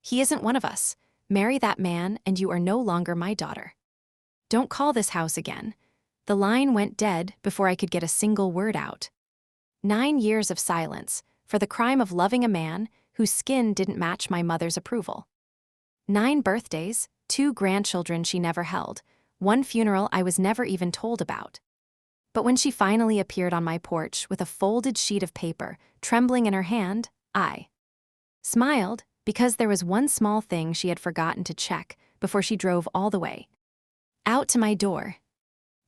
He isn't one of us. Marry that man and you are no longer my daughter. Don't call this house again. The line went dead before I could get a single word out. 9 years of silence for the crime of loving a man whose skin didn't match my mother's approval. 9 birthdays, 2 grandchildren she never held, 1 funeral I was never even told about. But when she finally appeared on my porch with a folded sheet of paper trembling in her hand, I smiled because there was one small thing she had forgotten to check before she drove all the way out to my door.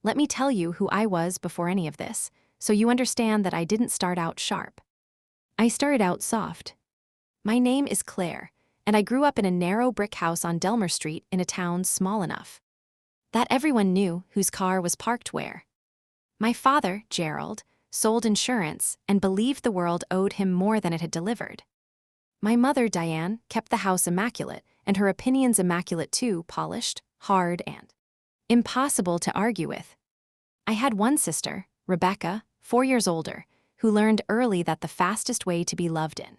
Let me tell you who I was before any of this, so you understand that I didn't start out sharp. I started out soft. My name is Claire, and I grew up in a narrow brick house on Delmer Street in a town small enough that everyone knew whose car was parked where. My father, Gerald, sold insurance and believed the world owed him more than it had delivered. My mother, Diane, kept the house immaculate, and her opinions immaculate too, polished, hard, and impossible to argue with. I had one sister, Rebecca, 4 years older, who learned early that the fastest way to be loved in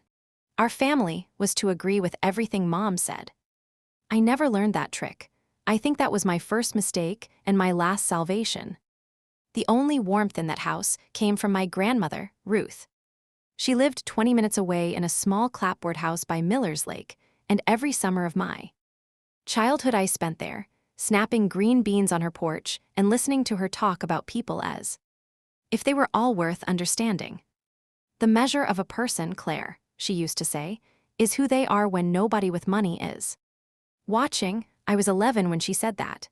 our family was to agree with everything Mom said. I never learned that trick. I think that was my first mistake and my last salvation. The only warmth in that house came from my grandmother, Ruth. She lived 20 minutes away in a small clapboard house by Miller's Lake, and every summer of my childhood I spent there, snapping green beans on her porch and listening to her talk about people as if they were all worth understanding. The measure of a person, Claire, she used to say, is who they are when nobody with money is watching. I was 11 when she said that.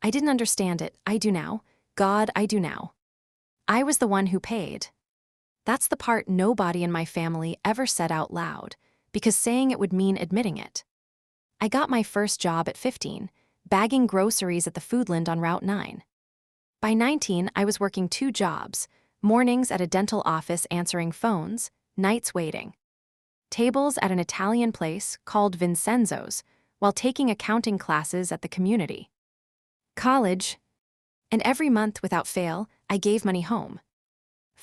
I didn't understand it. I do now. God, I do now. I was the one who paid. That's the part nobody in my family ever said out loud, because saying it would mean admitting it. I got my first job at 15, bagging groceries at the Foodland on Route 9. By 19, I was working 2 jobs, mornings at a dental office answering phones, nights waiting tables at an Italian place called Vincenzo's, while taking accounting classes at the community college. And every month without fail, I gave money home.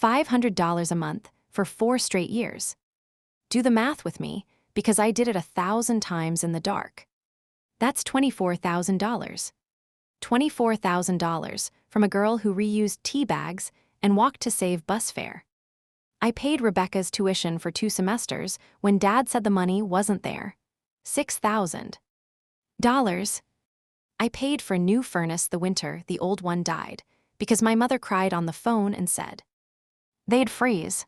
$500 a month for 4 straight years. Do the math with me, because I did it 1,000 times in the dark. That's $24,000. $24,000 from a girl who reused tea bags and walked to save bus fare. I paid Rebecca's tuition for 2 semesters when Dad said the money wasn't there. $6,000. I paid for a new furnace the winter the old one died, because my mother cried on the phone and said they'd freeze.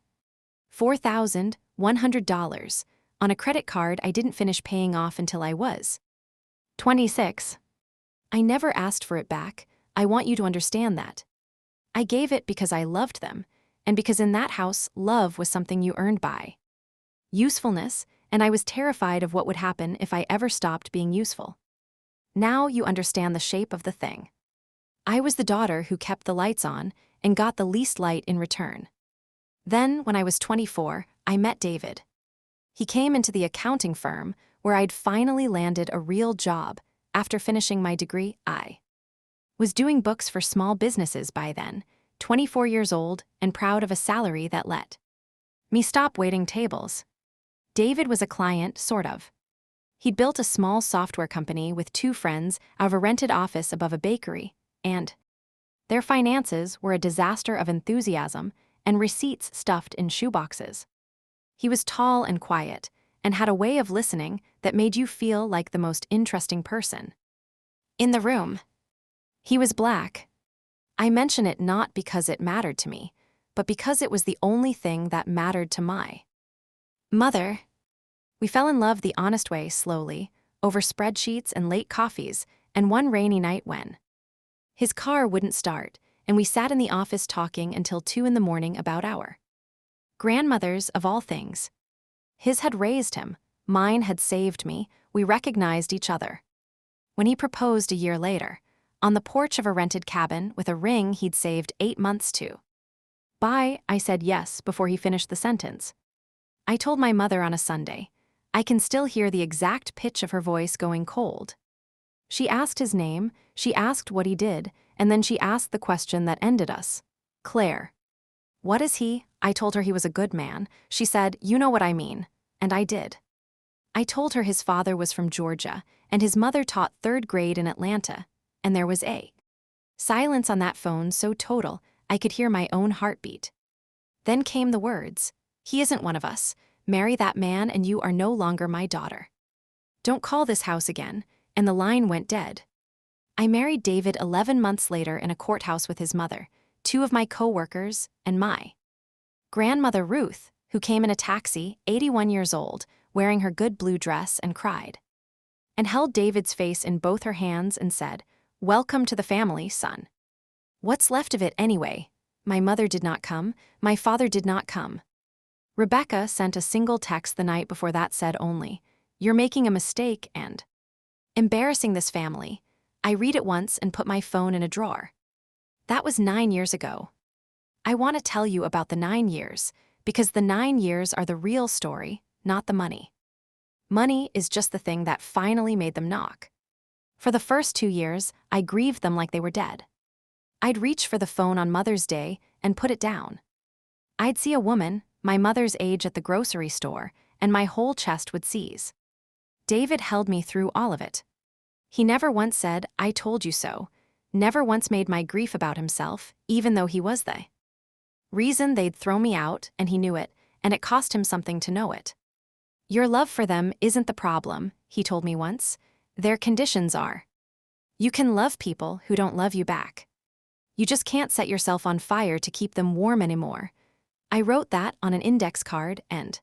$4,100 on a credit card I didn't finish paying off until I was 26. I never asked for it back. I want you to understand that. I gave it because I loved them, and because in that house, love was something you earned by usefulness, and I was terrified of what would happen if I ever stopped being useful. Now you understand the shape of the thing. I was the daughter who kept the lights on and got the least light in return. Then, when I was 24, I met David. He came into the accounting firm where I'd finally landed a real job after finishing my degree. I was doing books for small businesses by then, 24 years old and proud of a salary that let me stop waiting tables. David was a client, sort of. He'd built a small software company with 2 friends out of a rented office above a bakery, and their finances were a disaster of enthusiasm and receipts stuffed in shoeboxes. He was tall and quiet, and had a way of listening that made you feel like the most interesting person in the room. He was black. I mention it not because it mattered to me, but because it was the only thing that mattered to my mother. We fell in love the honest way, slowly, over spreadsheets and late coffees, and one rainy night when his car wouldn't start, and we sat in the office talking until 2 in the morning about our grandmothers of all things. His had raised him, mine had saved me. We recognized each other when he proposed a year later, on the porch of a rented cabin with a ring he'd saved 8 months to buy. I said yes before he finished the sentence. I told my mother on a Sunday. I can still hear the exact pitch of her voice going cold. She asked his name, she asked what he did, and then she asked the question that ended us. Claire. What is he? I told her he was a good man. She said, you know what I mean. And I did. I told her his father was from Georgia, and his mother taught third grade in Atlanta, and there was a silence on that phone so total I could hear my own heartbeat. Then came the words, "He isn't one of us. Marry that man and you are no longer my daughter. Don't call this house again," and the line went dead. I married David 11 months later in a courthouse with his mother, two of my co-workers, and my grandmother Ruth, who came in a taxi, 81 years old, wearing her good blue dress, and cried, and held David's face in both her hands and said, "Welcome to the family, son." What's left of it anyway? My mother did not come, my father did not come. Rebecca sent a single text the night before that said only, "You're making a mistake and embarrassing this family." I read it once and put my phone in a drawer. That was 9 years ago. I want to tell you about the 9 years, because the 9 years are the real story, not the money. Money is just the thing that finally made them knock. For the first 2 years, I grieved them like they were dead. I'd reach for the phone on Mother's Day and put it down. I'd see a woman, my mother's age, at the grocery store, and my whole chest would seize. David held me through all of it. He never once said, "I told you so," never once made my grief about himself, even though he was the reason they'd throw me out, and he knew it, and it cost him something to know it. "Your love for them isn't the problem," he told me once. "Their conditions are. You can love people who don't love you back. You just can't set yourself on fire to keep them warm anymore." I wrote that on an index card and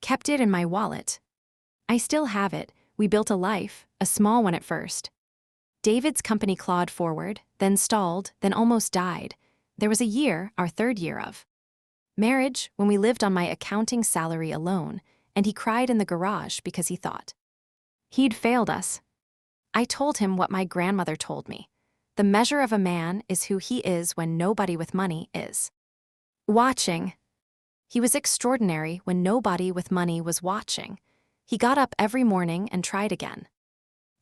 kept it in my wallet. I still have it. We built a life, a small one at first. David's company clawed forward, then stalled, then almost died. There was a year, our third year of marriage, when we lived on my accounting salary alone, and he cried in the garage because he thought he'd failed us. I told him what my grandmother told me. The measure of a man is who he is when nobody with money is watching. He was extraordinary when nobody with money was watching. He got up every morning and tried again.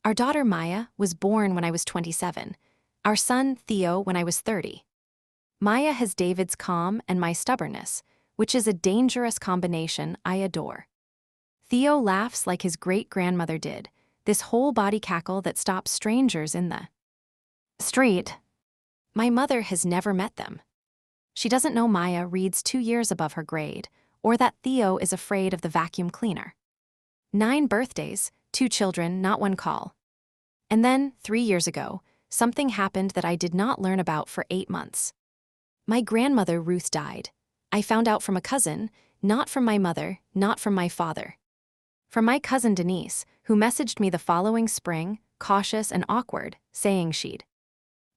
Our daughter Maya was born when I was 27, our son Theo when I was 30. Maya has David's calm and my stubbornness, which is a dangerous combination I adore. Theo laughs like his great-grandmother did, this whole-body cackle that stops strangers in the street. My mother has never met them. She doesn't know Maya reads 2 years above her grade, or that Theo is afraid of the vacuum cleaner. 9 birthdays, 2 children, not 1 call. And then, 3 years ago, something happened that I did not learn about for 8 months. My grandmother Ruth died. I found out from a cousin, not from my mother, not from my father. From my cousin Denise, who messaged me the following spring, cautious and awkward, saying she'd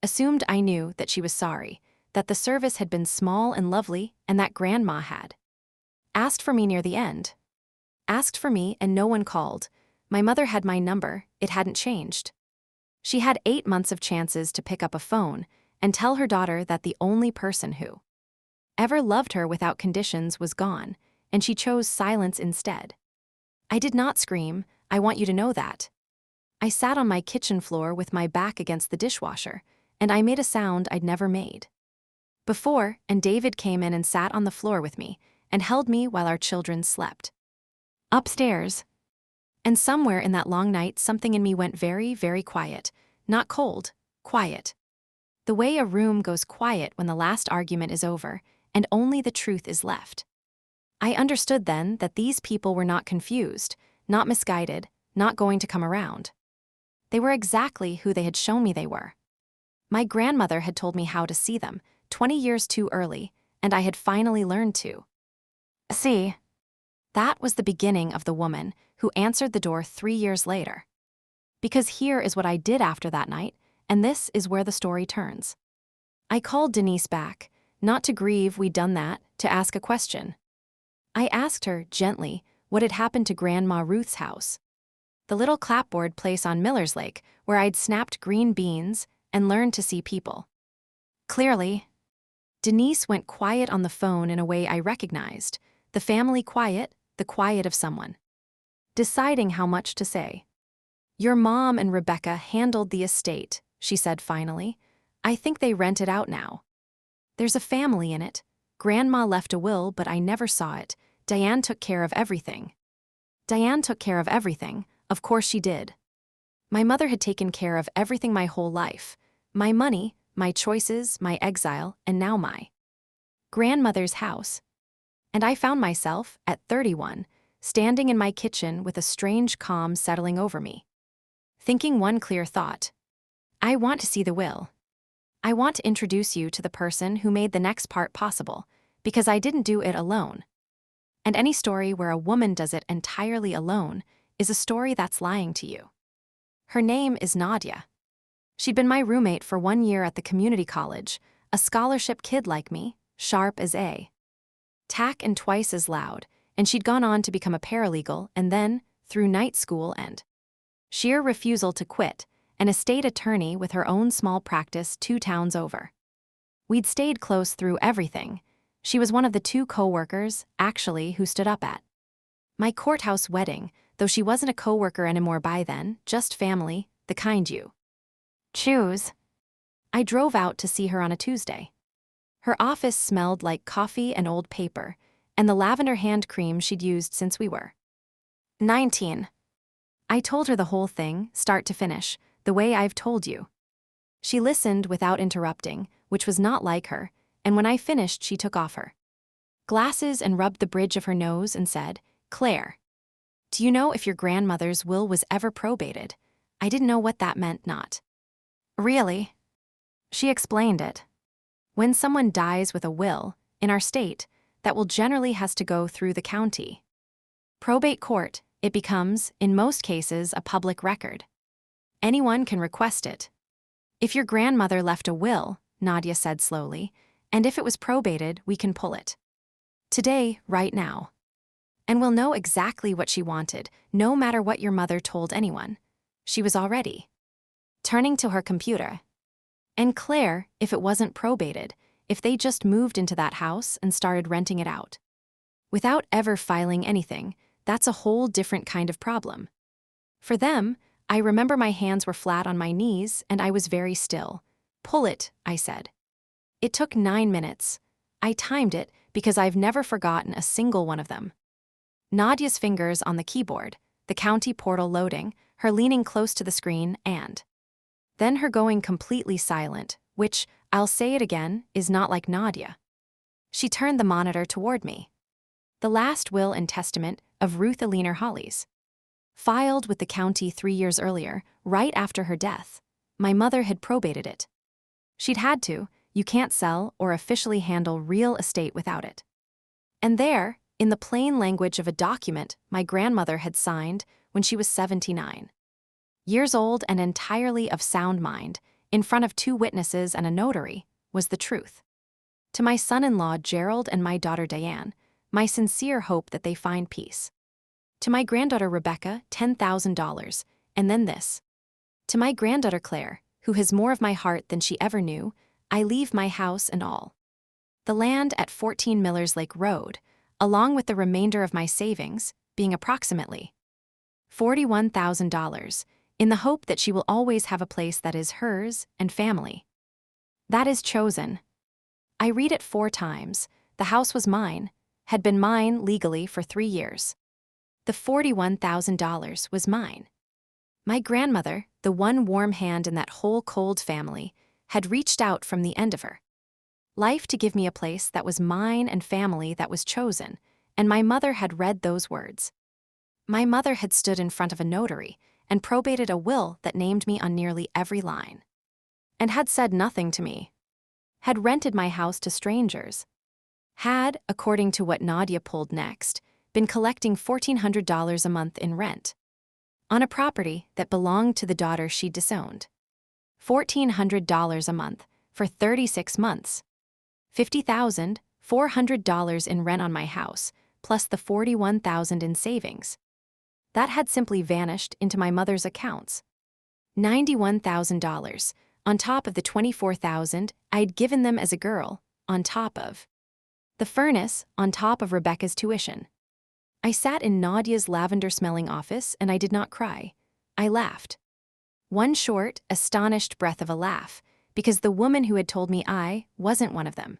assumed I knew that she was sorry, that the service had been small and lovely, and that Grandma had asked for me near the end. Asked for me and no one called. My mother had my number, it hadn't changed. She had 8 months of chances to pick up a phone and tell her daughter that the only person who ever loved her without conditions was gone, and she chose silence instead. I did not scream, "I want you to know that." I sat on my kitchen floor with my back against the dishwasher, and I made a sound I'd never made before, and David came in and sat on the floor with me and held me while our children slept upstairs. And somewhere in that long night, something in me went very, very quiet. Not cold, quiet. The way a room goes quiet when the last argument is over and only the truth is left. I understood then that these people were not confused, not misguided, not going to come around. They were exactly who they had shown me they were. My grandmother had told me how to see them, 20 years too early, and I had finally learned to see. That was the beginning of the woman who answered the door 3 years later. Because here is what I did after that night, and this is where the story turns. I called Denise back, not to grieve we'd done that, to ask a question. I asked her, gently, what had happened to Grandma Ruth's house. The little clapboard place on Miller's Lake, where I'd snapped green beans and learned to see people clearly. Denise went quiet on the phone in a way I recognized, the family quiet, the quiet of someone deciding how much to say. "Your mom and Rebecca handled the estate," she said finally. "I think they rent it out now. There's a family in it. Grandma left a will, but I never saw it. Diane took care of everything." Diane took care of everything, of course she did. My mother had taken care of everything my whole life. My money, my choices, my exile, and now my grandmother's house. And I found myself, at 31, standing in my kitchen with a strange calm settling over me. Thinking one clear thought. I want to see the will. I want to introduce you to the person who made the next part possible, because I didn't do it alone. And any story where a woman does it entirely alone is a story that's lying to you. Her name is Nadia. She'd been my roommate for 1 year at the community college, a scholarship kid like me, sharp as A tack and twice as loud, and she'd gone on to become a paralegal and then, through night school and sheer refusal to quit, an estate attorney with her own small practice 2 towns over. We'd stayed close through everything. She was one of the 2 co-workers, actually, who stood up at my courthouse wedding, though she wasn't a co-worker anymore by then, just family, the kind you choose. I drove out to see her on a Tuesday. Her office smelled like coffee and old paper, and the lavender hand cream she'd used since we were 19. I told her the whole thing, start to finish, the way I've told you. She listened without interrupting, which was not like her, and when I finished she took off her glasses and rubbed the bridge of her nose and said, Claire, do you know if your grandmother's will was ever probated? I didn't know what that meant, not really. She explained it. When someone dies with a will, in our state, that will generally has to go through the county probate court, it becomes, in most cases, a public record. Anyone can request it. If your grandmother left a will, Nadia said slowly, and if it was probated, we can pull it. Today, right now. And we'll know exactly what she wanted, no matter what your mother told anyone. She was already turning to her computer. And Claire, if it wasn't probated, if they just moved into that house and started renting it out without ever filing anything, that's a whole different kind of problem. For them, I remember my hands were flat on my knees and I was very still. Pull it, I said. It took 9 minutes. I timed it because I've never forgotten a single one of them. Nadia's fingers on the keyboard, the county portal loading, her leaning close to the screen, and then her going completely silent, which, I'll say it again, is not like Nadia. She turned the monitor toward me. The last will and testament of Ruth Aliner Hollies. Filed with the county 3 years earlier, right after her death. My mother had probated it. She'd had to. You can't sell or officially handle real estate without it. And there, in the plain language of a document my grandmother had signed when she was 79. Years old and entirely of sound mind, in front of 2 witnesses and a notary, was the truth. To my son-in-law Gerald and my daughter Diane, my sincere hope that they find peace. To my granddaughter Rebecca, $10,000, and then this. To my granddaughter Claire, who has more of my heart than she ever knew, I leave my house and all. The land at 14 Millers Lake Road, along with the remainder of my savings, being approximately $41,000, in the hope that she will always have a place that is hers and family. That is chosen. I read it 4 times. The house was mine, had been mine legally for 3 years. The $41,000 was mine. My grandmother, the one warm hand in that whole cold family, had reached out from the end of her life to give me a place that was mine and family that was chosen, and my mother had read those words. My mother had stood in front of a notary and probated a will that named me on nearly every line. And had said nothing to me. Had rented my house to strangers. Had, according to what Nadia pulled next, been collecting $1,400 a month in rent. On a property that belonged to the daughter she disowned. $1,400 a month for 36 months. $50,400 in rent on my house, plus the $41,000 in savings. That had simply vanished into my mother's accounts. $91,000, on top of the $24,000 I'd given them as a girl, on top of the furnace, on top of Rebecca's tuition. I sat in Nadia's lavender-smelling office and I did not cry. I laughed. One short, astonished breath of a laugh, because the woman who had told me I wasn't one of them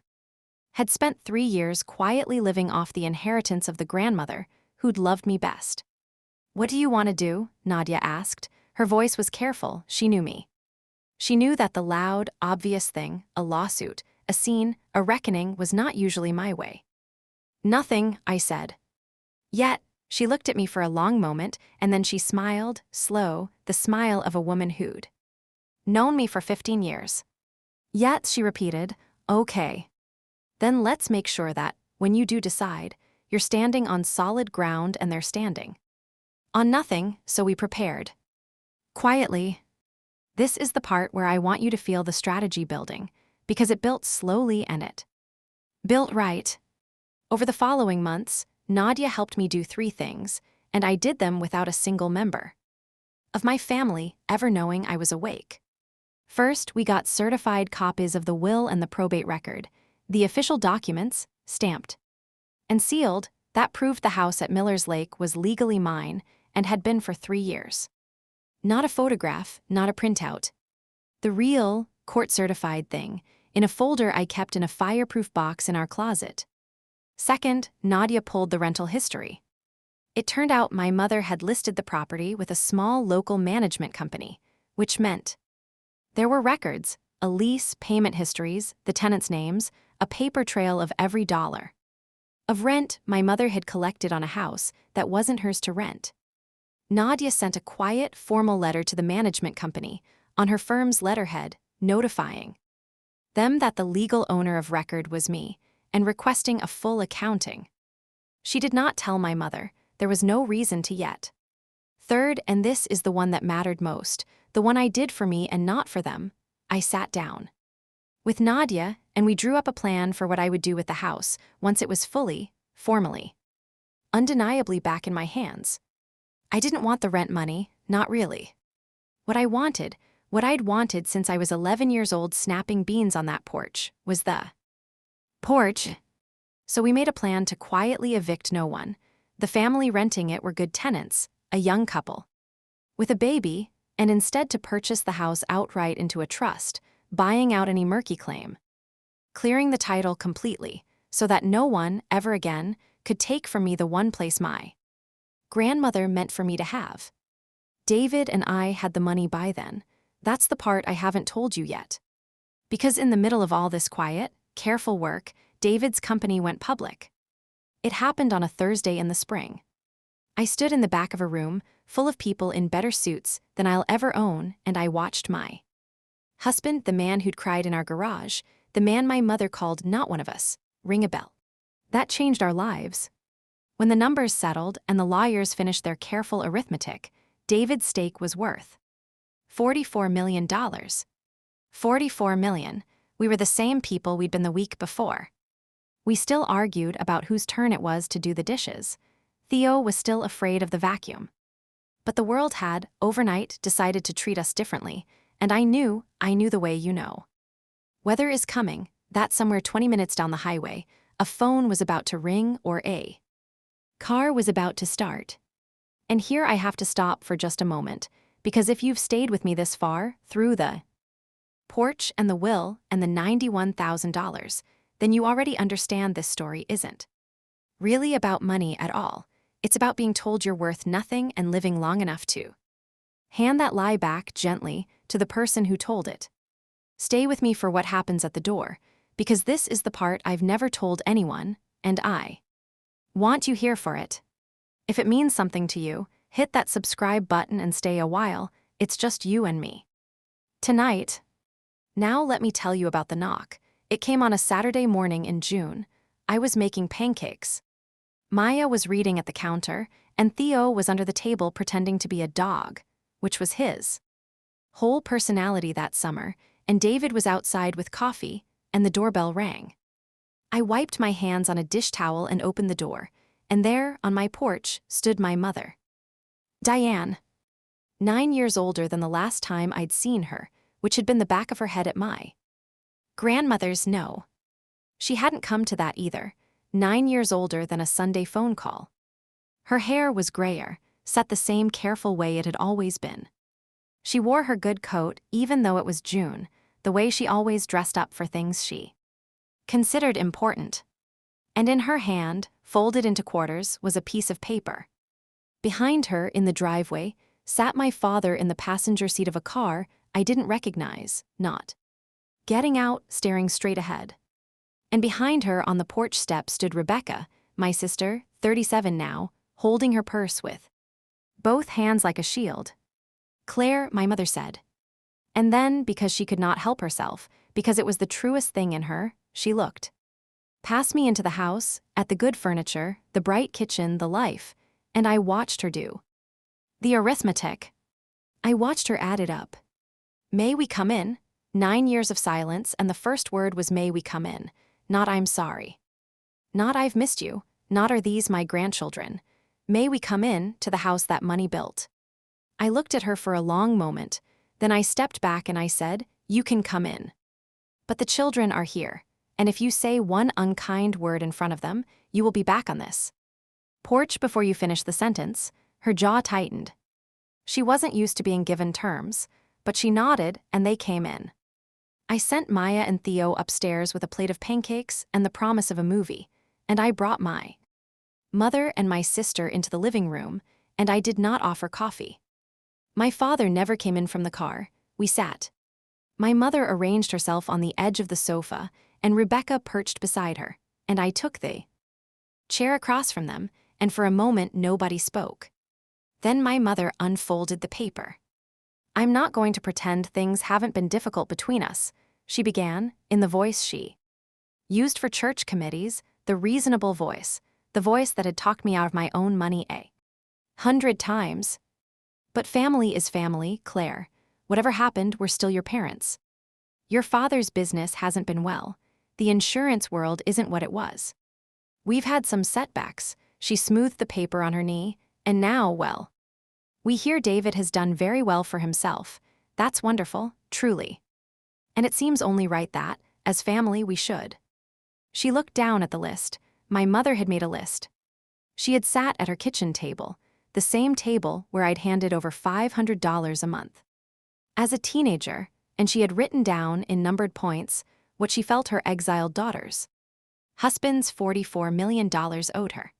had spent 3 years quietly living off the inheritance of the grandmother who'd loved me best. "What do you want to do?" Nadia asked. Her voice was careful, she knew me. She knew that the loud, obvious thing, a lawsuit, a scene, a reckoning, was not usually my way. "Nothing," I said. Yet, she looked at me for a long moment, and then she smiled, slow, the smile of a woman who'd known me for 15 years. "Yet," she repeated, "okay. Then let's make sure that, when you do decide, you're standing on solid ground and they're standing on nothing," so we prepared. Quietly. This is the part where I want you to feel the strategy building, because it built slowly and it built right. Over the following months, Nadia helped me do 3 things, and I did them without a single member of my family ever knowing I was awake. First, we got certified copies of the will and the probate record, the official documents, stamped and sealed, that proved the house at Miller's Lake was legally mine and had been for 3 years. Not a photograph, not a printout. The real, court-certified thing, in a folder I kept in a fireproof box in our closet. Second, Nadia pulled the rental history. It turned out my mother had listed the property with a small local management company, which meant there were records, a lease, payment histories, the tenants' names, a paper trail of every dollar of rent my mother had collected on a house that wasn't hers to rent. Nadia sent a quiet, formal letter to the management company on her firm's letterhead, notifying them that the legal owner of record was me and requesting a full accounting. She did not tell my mother. There was no reason to yet. Third, and this is the one that mattered most, the one I did for me and not for them, I sat down with Nadia and we drew up a plan for what I would do with the house once it was fully, formally, undeniably back in my hands. I didn't want the rent money, not really. What I'd wanted since I was 11 years old snapping beans on that porch, was the porch. So we made a plan to quietly evict no one. The family renting it were good tenants, a young couple with a baby, and instead to purchase the house outright into a trust, buying out any murky claim, clearing the title completely, so that no one, ever again, could take from me the one place my grandmother meant for me to have. David and I had the money by then. That's the part I haven't told you yet. Because in the middle of all this quiet, careful work, David's company went public. It happened on a Thursday in the spring. I stood in the back of a room, full of people in better suits than I'll ever own, and I watched my husband, the man who'd cried in our garage, the man my mother called not one of us, ring a bell. That changed our lives. When the numbers settled and the lawyers finished their careful arithmetic, David's stake was worth $44 million. $44 million. We were the same people we'd been the week before. We still argued about whose turn it was to do the dishes. Theo was still afraid of the vacuum. But the world had, overnight, decided to treat us differently, and I knew the way you know. Weather is coming, that's somewhere 20 minutes down the highway. A phone was about to ring or a car was about to start. And here I have to stop for just a moment, because if you've stayed with me this far, through the porch and the will and the $91,000, then you already understand this story isn't really about money at all. It's about being told you're worth nothing and living long enough to hand that lie back gently to the person who told it. Stay with me for what happens at the door, because this is the part I've never told anyone, and I want you here for it. If it means something to you, hit that subscribe button and stay a while. It's just you and me tonight. Now let me tell you about the knock. It came on a Saturday morning in June. I was making pancakes. Maya was reading at the counter, and Theo was under the table pretending to be a dog, which was his whole personality that summer, and David was outside with coffee, and the doorbell rang. I wiped my hands on a dish towel and opened the door, and there, on my porch, stood my mother, Diane, 9 years older than the last time I'd seen her, which had been the back of her head at my grandmother's. No. She hadn't come to that either, 9 years older than a Sunday phone call. Her hair was grayer, set the same careful way it had always been. She wore her good coat even though it was June, the way she always dressed up for things she considered important. And in her hand, folded into quarters, was a piece of paper. Behind her, in the driveway, sat my father in the passenger seat of a car I didn't recognize, not getting out, staring straight ahead. And behind her on the porch step stood Rebecca, my sister, 37 now, holding her purse with both hands like a shield. "Claire," my mother said. And then, because she could not help herself, because it was the truest thing in her, she looked past me into the house, at the good furniture, the bright kitchen, the life, and I watched her do the arithmetic. I watched her add it up. "May we come in?" 9 years of silence, and the first word was "may we come in," not "I'm sorry." Not "I've missed you," not "are these my grandchildren." "May we come in" to the house that money built. I looked at her for a long moment, then I stepped back and I said, "You can come in. But the children are here, and if you say one unkind word in front of them, you will be back on this porch before you finish the sentence." Her jaw tightened. She wasn't used to being given terms, but she nodded and they came in. I sent Maya and Theo upstairs with a plate of pancakes and the promise of a movie, and I brought my mother and my sister into the living room, and I did not offer coffee. My father never came in from the car. We sat. My mother arranged herself on the edge of the sofa, and Rebecca perched beside her, and I took the chair across from them, and for a moment nobody spoke. Then my mother unfolded the paper. "I'm not going to pretend things haven't been difficult between us," she began, in the voice she used for church committees, the reasonable voice, the voice that had talked me out of my own money 100 times. "But family is family, Claire. Whatever happened, we're still your parents. Your father's business hasn't been well. The insurance world isn't what it was. We've had some setbacks," she smoothed the paper on her knee, "and now, well, we hear David has done very well for himself. That's wonderful, truly. And it seems only right that, as family, we should." She looked down at the list. My mother had made a list. She had sat at her kitchen table, the same table where I'd handed over $500 a month as a teenager, and she had written down, in numbered points, what she felt her exiled daughters' husbands $44 million owed her.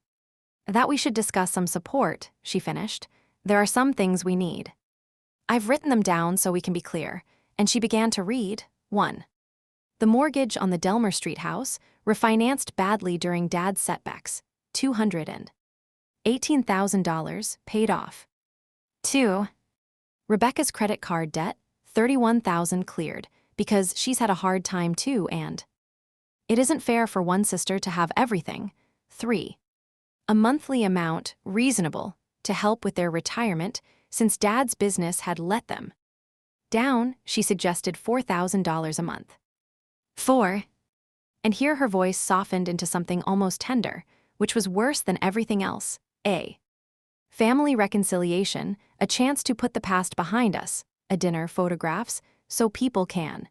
"That we should discuss some support," she finished. "There are some things we need. I've written them down so we can be clear," and she began to read. 1. The mortgage on the Delmer Street house, refinanced badly during Dad's setbacks, $218,000, paid off. 2. Rebecca's credit card debt, $31,000 cleared, because she's had a hard time too, and it isn't fair for one sister to have everything. 3. A monthly amount, reasonable, to help with their retirement, since Dad's business had let them down. She suggested $4,000 a month. 4. And here her voice softened into something almost tender, which was worse than everything else. A family reconciliation, a chance to put the past behind us, a dinner, photographs, so people can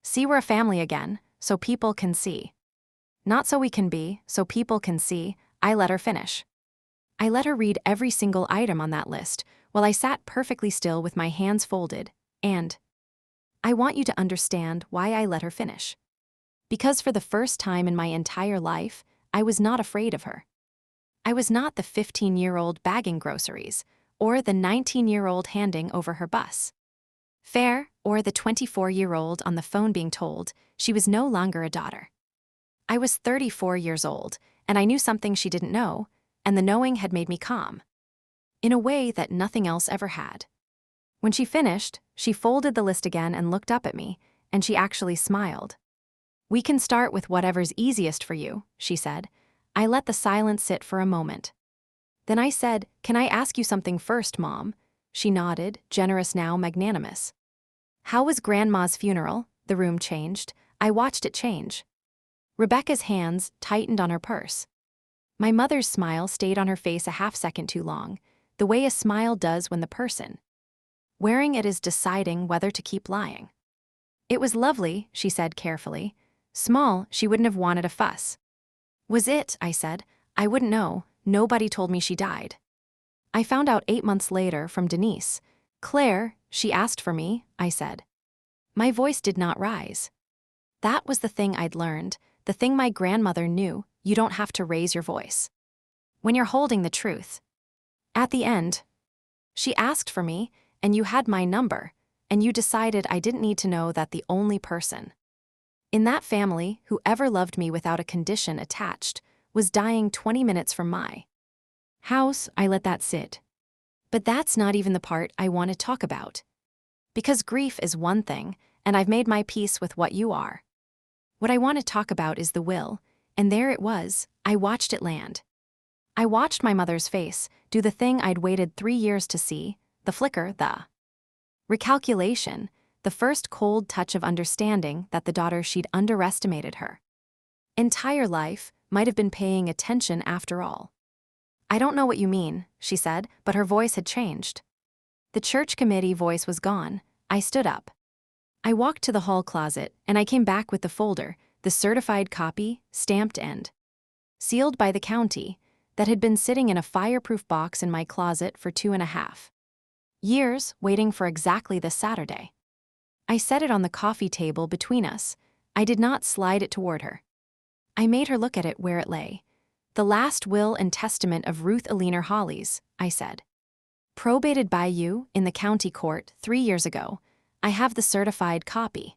see we're a family again, so people can see. Not so we can be, so people can see. I let her finish. I let her read every single item on that list, while I sat perfectly still with my hands folded, and I want you to understand why I let her finish. Because for the first time in my entire life, I was not afraid of her. I was not the 15-year-old bagging groceries, or the 19-year-old handing over her bus fare, or the 24-year-old on the phone being told she was no longer a daughter. I was 34 years old, and I knew something she didn't know, and the knowing had made me calm, in a way that nothing else ever had. When she finished, she folded the list again and looked up at me, and she actually smiled. "We can start with whatever's easiest for you," she said. I let the silence sit for a moment. Then I said, "Can I ask you something first, Mom?" She nodded, generous now, magnanimous. "How was Grandma's funeral?" The room changed. I watched it change. Rebecca's hands tightened on her purse. My mother's smile stayed on her face a half-second too long, the way a smile does when the person wearing it is deciding whether to keep lying. "It was lovely," she said carefully. "Small, she wouldn't have wanted a fuss." "Was it?" I said. "I wouldn't know. Nobody told me she died. I found out 8 months later from Denise." "Claire, she asked for me," I said. My voice did not rise. That was the thing I'd learned, the thing my grandmother knew: you don't have to raise your voice when you're holding the truth. At the end, she asked for me, and you had my number, and you decided I didn't need to know that the only person in that family who ever loved me without a condition attached was dying 20 minutes from my house. I let that sit. But that's not even the part I want to talk about. Because grief is one thing, and I've made my peace with what you are. What I want to talk about is the will, and there it was. I watched it land. I watched my mother's face do the thing I'd waited 3 years to see, the flicker, the recalculation, the first cold touch of understanding that the daughter she'd underestimated her entire life might have been paying attention after all. I don't know what you mean, she said, but her voice had changed. The church committee voice was gone. I stood up. I walked to the hall closet, and I came back with the folder, the certified copy, stamped and sealed by the county, that had been sitting in a fireproof box in my closet for 2.5 years, waiting for exactly this Saturday. I set it on the coffee table between us. I did not slide it toward her. I made her look at it where it lay. The last will and testament of Ruth Aliner Hollies, I said. Probated by you in the county court 3 years ago. I have the certified copy.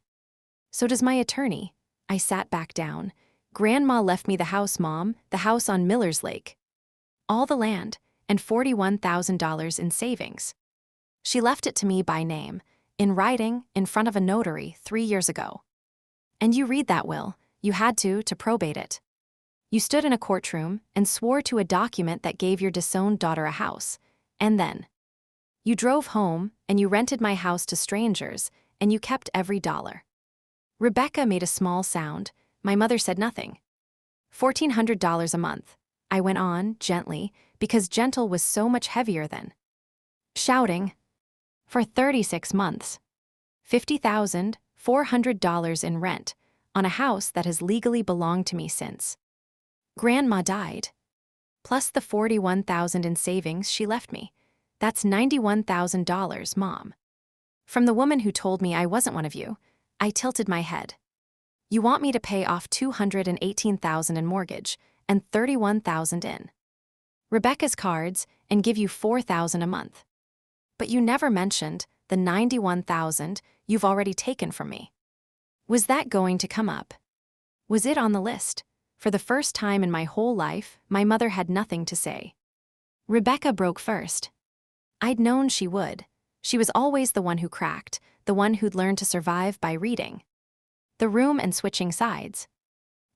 So does my attorney. I sat back down. Grandma left me the house, Mom, the house on Miller's Lake. All the land, and $41,000 in savings. She left it to me by name, in writing, in front of a notary 3 years ago. And you read that will, you had to probate it. You stood in a courtroom and swore to a document that gave your disowned daughter a house, and then you drove home and you rented my house to strangers, and you kept every dollar. Rebecca made a small sound. My mother said nothing. $1,400 a month. I went on, gently, because gentle was so much heavier than shouting. For 36 months. $50,400 in rent, on a house that has legally belonged to me since Grandma died. Plus the $41,000 in savings she left me. That's $91,000, Mom. From the woman who told me I wasn't one of you, I tilted my head. You want me to pay off $218,000 in mortgage, and $31,000 in Rebecca's cards, and give you $4,000 a month. But you never mentioned the $91,000 you've already taken from me. Was that going to come up? Was it on the list? For the first time in my whole life, my mother had nothing to say. Rebecca broke first. I'd known she would. She was always the one who cracked, the one who'd learned to survive by reading the room and switching sides.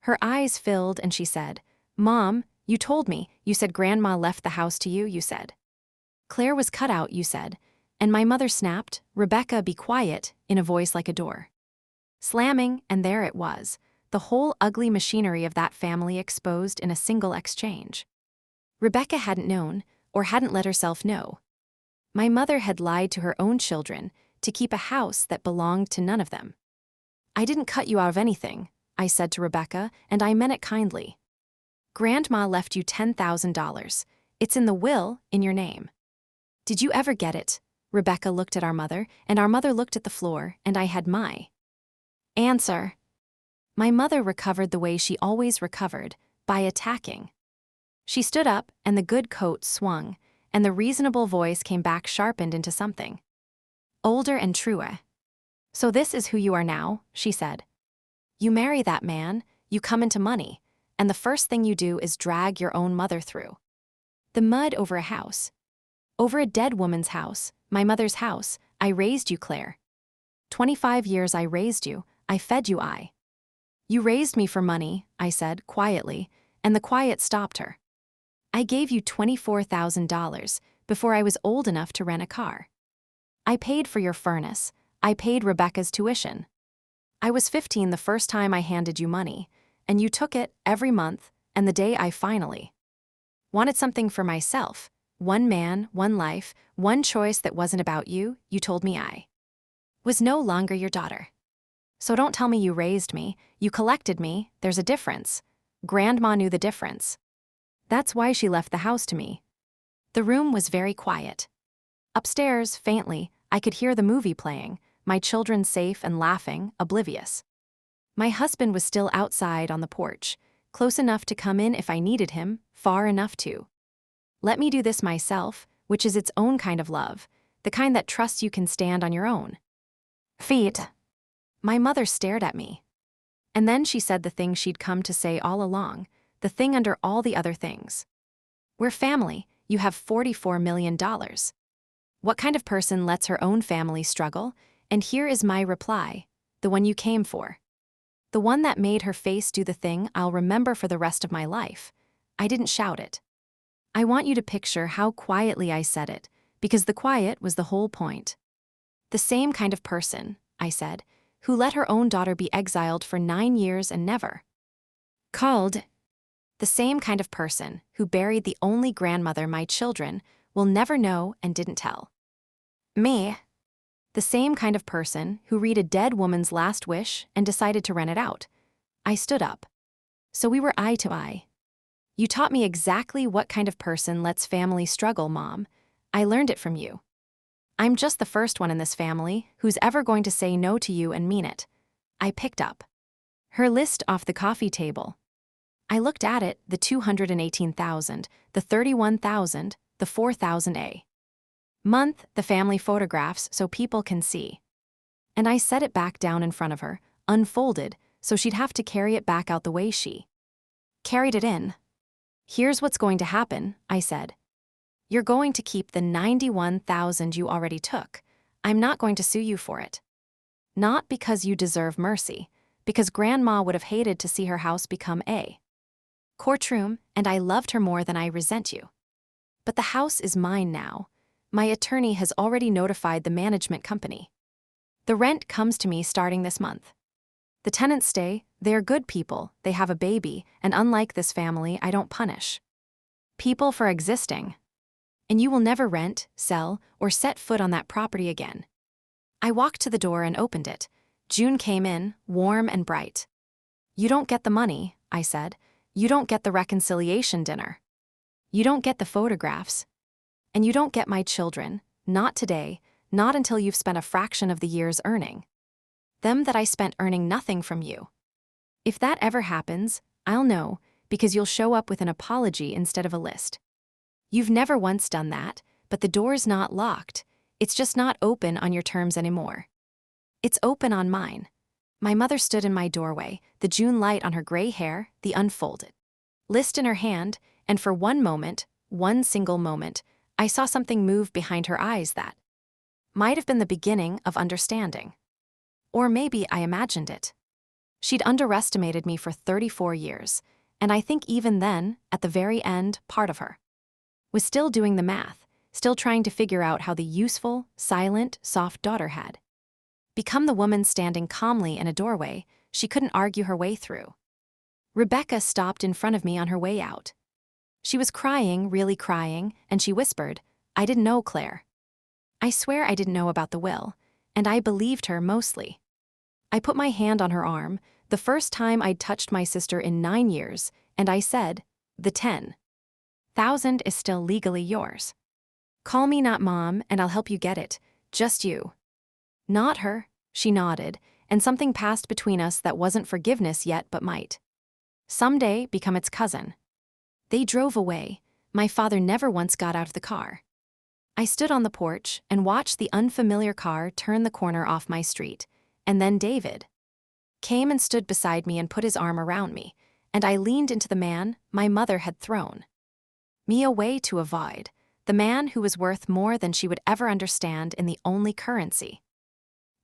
Her eyes filled and she said, Mom, you told me, you said Grandma left the house to you, you said. Claire was cut out, you said, and my mother snapped, Rebecca, be quiet, in a voice like a door slamming, and there it was, the whole ugly machinery of that family exposed in a single exchange. Rebecca hadn't known, or hadn't let herself know. My mother had lied to her own children to keep a house that belonged to none of them. I didn't cut you out of anything, I said to Rebecca, and I meant it kindly. Grandma left you $10,000. It's in the will, in your name. Did you ever get it? Rebecca looked at our mother, and our mother looked at the floor, and I had my answer. My mother recovered the way she always recovered, by attacking. She stood up, and the good coat swung, and the reasonable voice came back sharpened into something older and truer. So this is who you are now, she said. You marry that man, you come into money, and the first thing you do is drag your own mother through the mud over a house. Over a dead woman's house, my mother's house. I raised you, Claire. 25 years I raised you, I fed you. You raised me for money, I said, quietly, and the quiet stopped her. I gave you $24,000 before I was old enough to rent a car. I paid for your furnace, I paid Rebecca's tuition. I was 15 the first time I handed you money, and you took it every month, and the day I finally wanted something for myself, one man, one life, one choice that wasn't about you, you told me I was no longer your daughter. So don't tell me you raised me, you collected me, there's a difference. Grandma knew the difference. That's why she left the house to me. The room was very quiet. Upstairs, faintly, I could hear the movie playing, my children safe and laughing, oblivious. My husband was still outside on the porch, close enough to come in if I needed him, far enough to let me do this myself, which is its own kind of love, the kind that trusts you can stand on your own feet. My mother stared at me. And then she said the thing she'd come to say all along, the thing under all the other things. We're family, you have $44 million. What kind of person lets her own family struggle? And here is my reply, the one you came for. The one that made her face do the thing I'll remember for the rest of my life. I didn't shout it. I want you to picture how quietly I said it, because the quiet was the whole point. The same kind of person, I said, who let her own daughter be exiled for 9 years and never called. The same kind of person who buried the only grandmother my children will never know and didn't tell me. The same kind of person who read a dead woman's last wish and decided to rent it out. I stood up. So we were eye to eye. You taught me exactly what kind of person lets family struggle, Mom. I learned it from you. I'm just the first one in this family who's ever going to say no to you and mean it. I picked up her list off the coffee table. I looked at it, the 218,000, the 31,000, the 4,000 month, the family photographs so people can see. And I set it back down in front of her, unfolded, so she'd have to carry it back out the way she carried it in. Here's what's going to happen, I said. You're going to keep the 91,000 you already took. I'm not going to sue you for it. Not because you deserve mercy, because Grandma would have hated to see her house become a courtroom, and I loved her more than I resent you. But the house is mine now. My attorney has already notified the management company. The rent comes to me starting this month. The tenants stay, they're good people, they have a baby, and unlike this family, I don't punish people for existing. And you will never rent, sell, or set foot on that property again. I walked to the door and opened it. June came in, warm and bright. You don't get the money, I said. You don't get the reconciliation dinner. You don't get the photographs. And you don't get my children, not today, not until you've spent a fraction of the year's earning. Them that I spent earning nothing from you. If that ever happens, I'll know, because you'll show up with an apology instead of a list. You've never once done that, but the door's not locked. It's just not open on your terms anymore. It's open on mine. My mother stood in my doorway, the June light on her gray hair, the unfolded list in her hand, and for one moment, one single moment, I saw something move behind her eyes that might have been the beginning of understanding. Or maybe I imagined it. She'd underestimated me for 34 years, and I think even then, at the very end, part of her was still doing the math, still trying to figure out how the useful, silent, soft daughter had become the woman standing calmly in a doorway she couldn't argue her way through. Rebecca stopped in front of me on her way out. She was crying, really crying, and she whispered, I didn't know, Claire. I swear I didn't know about the will, and I believed her mostly. I put my hand on her arm, the first time I'd touched my sister in 9 years, and I said, the 10,000 is still legally yours. Call me not Mom, and I'll help you get it, just you. Not her, she nodded, and something passed between us that wasn't forgiveness yet but might someday become its cousin. They drove away. My father never once got out of the car. I stood on the porch and watched the unfamiliar car turn the corner off my street, and then David came and stood beside me and put his arm around me, and I leaned into the man my mother had thrown me away to avoid, the man who was worth more than she would ever understand in the only currency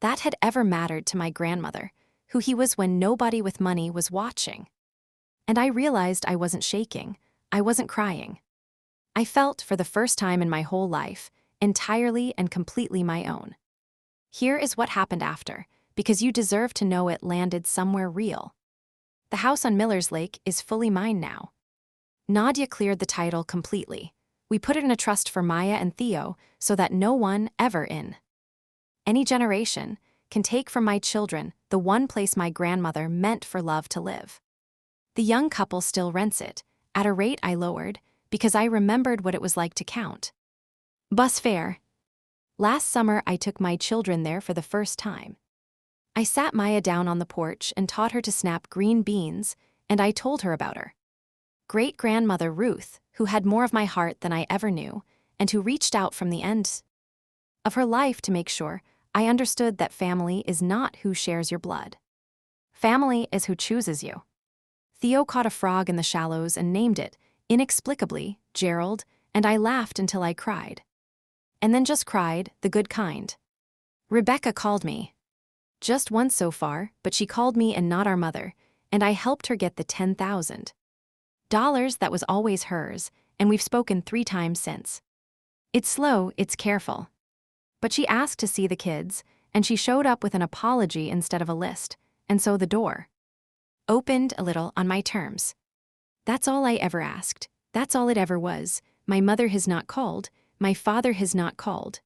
that had ever mattered to my grandmother, who he was when nobody with money was watching. And I realized I wasn't shaking, I wasn't crying. I felt, for the first time in my whole life, entirely and completely my own. Here is what happened after, because you deserve to know it landed somewhere real. The house on Miller's Lake is fully mine now. Nadia cleared the title completely. We put it in a trust for Maya and Theo so that no one ever in any generation can take from my children the one place my grandmother meant for love to live. The young couple still rents it, at a rate I lowered, because I remembered what it was like to count bus fare. Last summer I took my children there for the first time. I sat Maya down on the porch and taught her to snap green beans, and I told her about her great-grandmother Ruth, who had more of my heart than I ever knew, and who reached out from the end of her life to make sure I understood that family is not who shares your blood. Family is who chooses you. Theo caught a frog in the shallows and named it, inexplicably, Gerald, and I laughed until I cried. And then just cried, the good kind. Rebecca called me. Just once so far, but she called me and not our mother, and I helped her get the $10,000 that was always hers, and we've spoken 3 times since. It's slow, it's careful. But she asked to see the kids, and she showed up with an apology instead of a list, and so the door opened a little on my terms. That's all I ever asked. That's all it ever was. My mother has not called, my father has not called.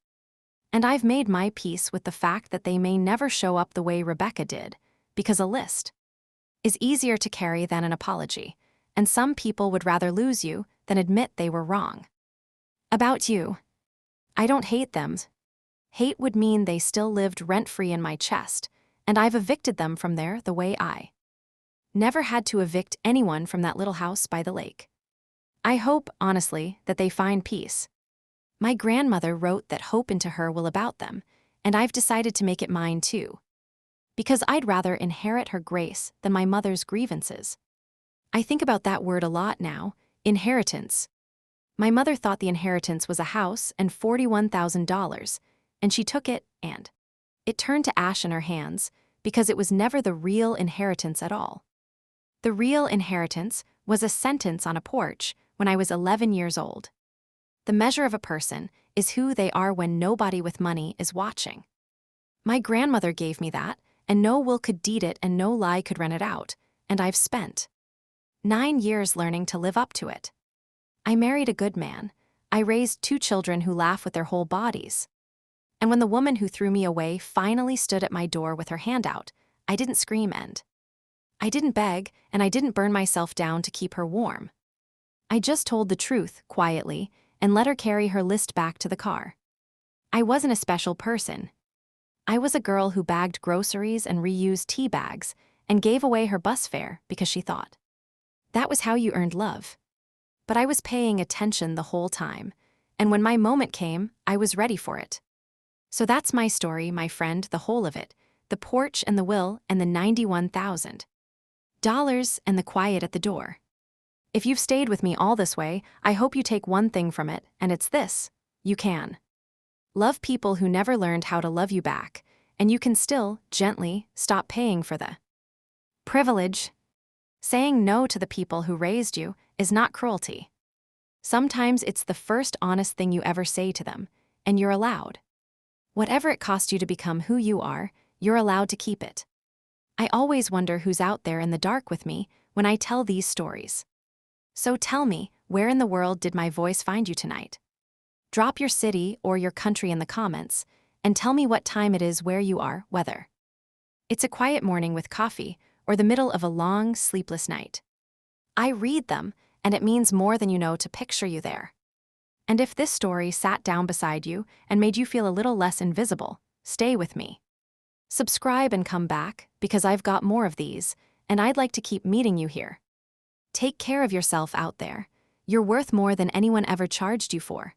And I've made my peace with the fact that they may never show up the way Rebecca did, because a list is easier to carry than an apology, and some people would rather lose you than admit they were wrong. About you. I don't hate them. Hate would mean they still lived rent-free in my chest, and I've evicted them from there the way I never had to evict anyone from that little house by the lake. I hope, honestly, that they find peace. My grandmother wrote that hope into her will about them, and I've decided to make it mine too. Because I'd rather inherit her grace than my mother's grievances. I think about that word a lot now, inheritance. My mother thought the inheritance was a house and $41,000, and she took it, and it turned to ash in her hands, because it was never the real inheritance at all. The real inheritance was a sentence on a porch when I was 11 years old. The measure of a person is who they are when nobody with money is watching. My grandmother gave me that, and no will could deed it and no lie could rent it out, and I've spent 9 years learning to live up to it. I married a good man. I raised 2 children who laugh with their whole bodies. And when the woman who threw me away finally stood at my door with her hand out, I didn't scream and I didn't beg, and I didn't burn myself down to keep her warm. I just told the truth, quietly, and let her carry her list back to the car. I wasn't a special person. I was a girl who bagged groceries and reused tea bags and gave away her bus fare because she thought that was how you earned love. But I was paying attention the whole time, and when my moment came, I was ready for it. So that's my story, my friend, the whole of it, the porch and the will and the $91,000 and the quiet at the door. If you've stayed with me all this way, I hope you take one thing from it, and it's this: you can love people who never learned how to love you back, and you can still, gently, stop paying for the privilege. Saying no to the people who raised you is not cruelty. Sometimes it's the first honest thing you ever say to them, and you're allowed. Whatever it cost you to become who you are, you're allowed to keep it. I always wonder who's out there in the dark with me when I tell these stories. So tell me, where in the world did my voice find you tonight? Drop your city or your country in the comments, and tell me what time it is where you are, whether it's a quiet morning with coffee or the middle of a long, sleepless night. I read them, and it means more than you know to picture you there. And if this story sat down beside you and made you feel a little less invisible, stay with me. Subscribe and come back, because I've got more of these, and I'd like to keep meeting you here. Take care of yourself out there. You're worth more than anyone ever charged you for.